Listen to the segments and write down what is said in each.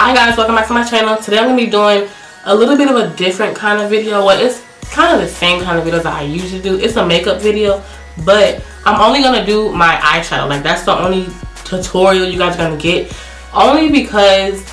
Hi guys, welcome back to my channel. Today I'm going to be doing a little bit of a different kind of video. Well, it's kind of the same kind of videos that I usually do. It's a makeup video, but I'm only going to do my eyeshadow. Like, that's the only tutorial you guys are going to get. Only because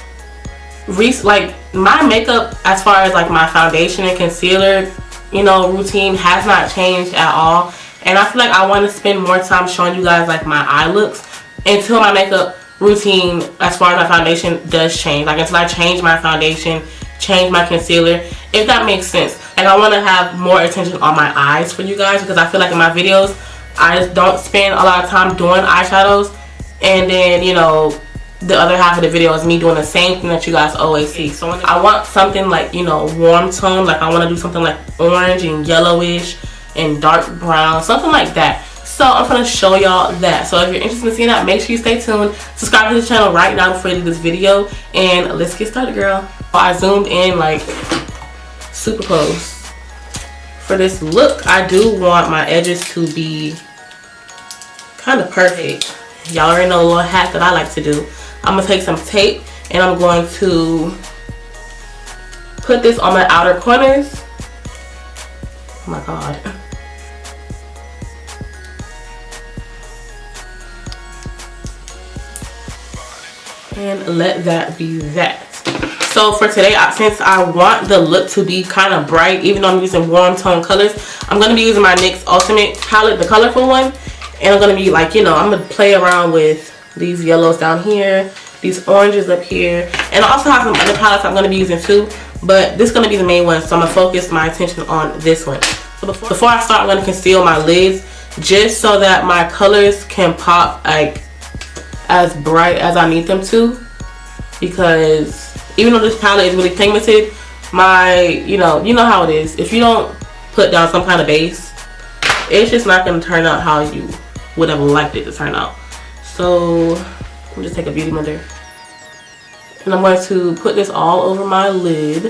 like my makeup, as far as like my foundation and concealer, you know, routine has not changed at all. And I feel like I want to spend more time showing you guys like my eye looks until my makeup routine as far as my foundation does change. Like, until I change my foundation, change my concealer, if that makes sense. And I want to have more attention on my eyes for you guys, because I feel like in my videos I just don't spend a lot of time doing eyeshadows, and then, you know, the other half of the video is me doing the same thing that you guys always see. So I want something like, you know, warm tone. Like, I want to do something like orange and yellowish and dark brown, something like that. So I'm going to show y'all that. So if you're interested in seeing that, make sure you stay tuned. Subscribe to the channel right now before you leave this video. And let's get started, girl. I zoomed in like super close. For this look, I do want my edges to be kind of perfect. Y'all already know the little hat that I like to do. I'm going to take some tape and I'm going to put this on my outer corners. Oh my god. And let that be that. So for today, since I want the look to be kind of bright, even though I'm using warm tone colors, I'm going to be using my NYX Ultimate palette, the colorful one. And I'm going to be like, you know, I'm going to play around with these yellows down here, these oranges up here. And I also have some other palettes I'm going to be using too. But this is going to be the main one, so I'm going to focus my attention on this one. So before I start, I'm going to conceal my lids just so that my colors can pop like as bright as I need them to, because even though this palette is really pigmented, you know how it is. If you don't put down some kind of base, it's just not going to turn out how you would have liked it to turn out. So let me just take a beauty blender and I'm going to put this all over my lid.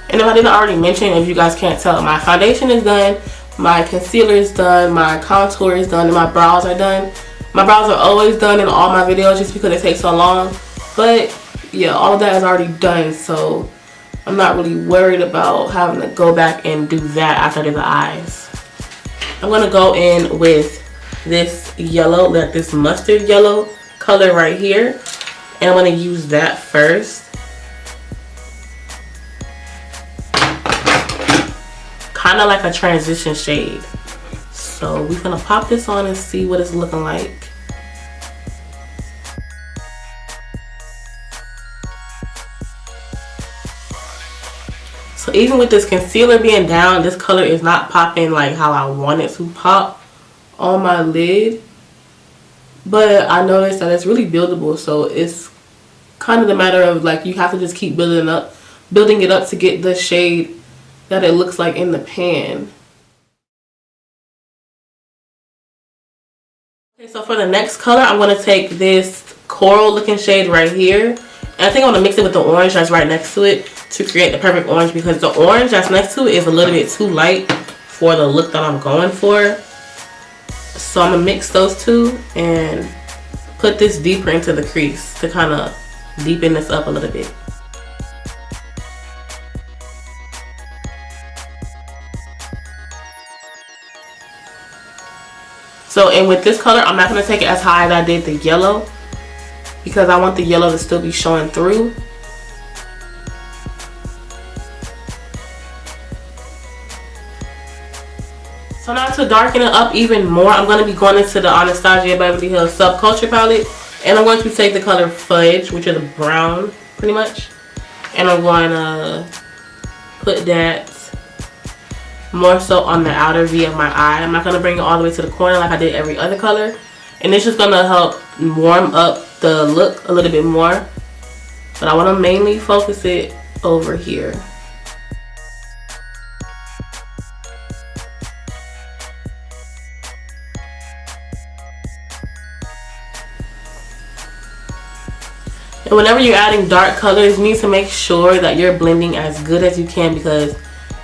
And if I didn't already mention, if you guys can't tell, my foundation is done, my concealer is done, my contour is done, and my brows are done. My brows are always done in all my videos just because it takes so long. But yeah, all of that is already done, so I'm not really worried about having to go back and do that after I do the eyes. I'm going to go in with this yellow, like this mustard yellow color right here. And I'm going to use that first. Kind of like a transition shade. So we're gonna pop this on and see what it's looking like. So even with this concealer being down, this color is not popping like how I want it to pop on my lid. But I noticed that it's really buildable, so it's kind of the matter of like, you have to just keep building it up to get the shade that it looks like in the pan. Okay, so for the next color, I'm going to take this coral looking shade right here. And I think I'm going to mix it with the orange that's right next to it to create the perfect orange, because the orange that's next to it is a little bit too light for the look that I'm going for. So I'm going to mix those two and put this deeper into the crease to kind of deepen this up a little bit. So, and with this color, I'm not going to take it as high as I did the yellow, because I want the yellow to still be showing through. So now to darken it up even more, I'm going to be going into the Anastasia Beverly Hills Subculture palette. And I'm going to take the color Fudge, which is a brown, pretty much. And I'm going to put that more so on the outer V of my eye. I'm not going to bring it all the way to the corner like I did every other color. And it's just going to help warm up the look a little bit more. But I want to mainly focus it over here. And whenever you're adding dark colors, you need to make sure that you're blending as good as you can, because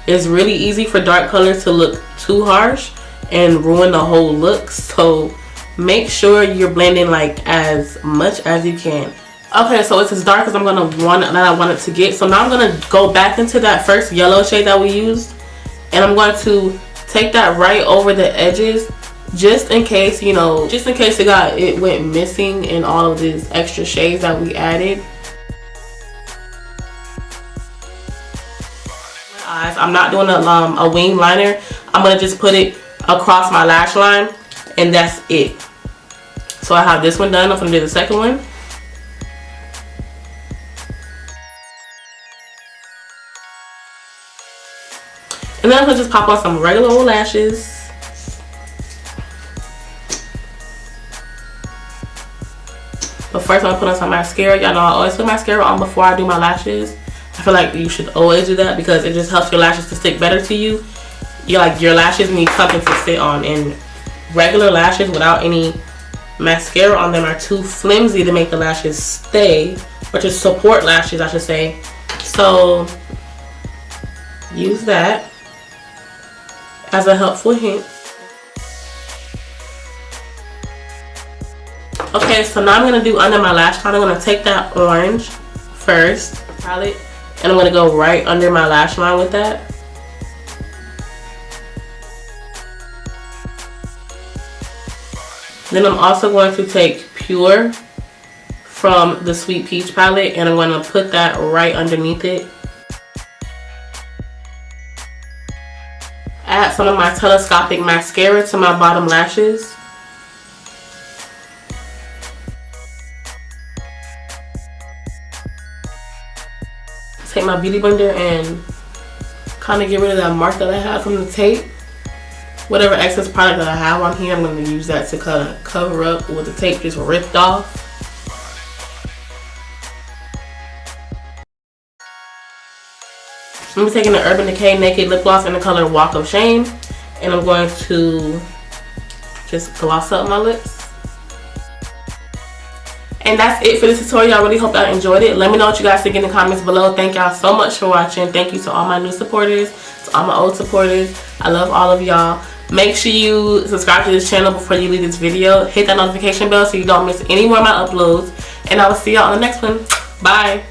it's really easy for dark colors to look too harsh and ruin the whole look. So make sure you're blending like as much as you can. Okay, so it's as dark as I want it to get. So now I'm gonna go back into that first yellow shade that we used, and I'm going to take that right over the edges, just in case, you know, just in case it went missing in all of these extra shades that we added. My eyes, I'm not doing a wing liner. I'm gonna just put it across my lash line, and that's it. So I have this one done. I'm gonna do the second one. And then I'm gonna just pop on some regular old lashes. But first I'm gonna put on some mascara. Y'all know I always put mascara on before I do my lashes. I feel like you should always do that because it just helps your lashes to stick better to you. Your lashes need something to sit on, and regular lashes without any mascara on them are too flimsy to make the lashes stay, or to support lashes, I should say. So use that as a helpful hint. Okay, so now I'm going to do under my lash line. I'm going to take that orange first palette, and I'm going to go right under my lash line with that. Then I'm also going to take Pure from the Sweet Peach palette, and I'm going to put that right underneath it. Add some of my telescopic mascara to my bottom lashes. Take my beauty blender and kind of get rid of that mark that I have from the tape. Whatever excess product that I have on here, I'm going to use that to kind of cover up what the tape just ripped off. I'm taking the Urban Decay Naked Lip Gloss in the color Walk of Shame, and I'm going to just gloss up my lips. And that's it for this tutorial. I really hope y'all enjoyed it. Let me know what you guys think in the comments below. Thank y'all so much for watching. Thank you to all my new supporters, to all my old supporters. I love all of y'all. Make sure you subscribe to this channel before you leave this video. Hit that notification bell so you don't miss any more of my uploads. And I will see y'all on the next one. Bye.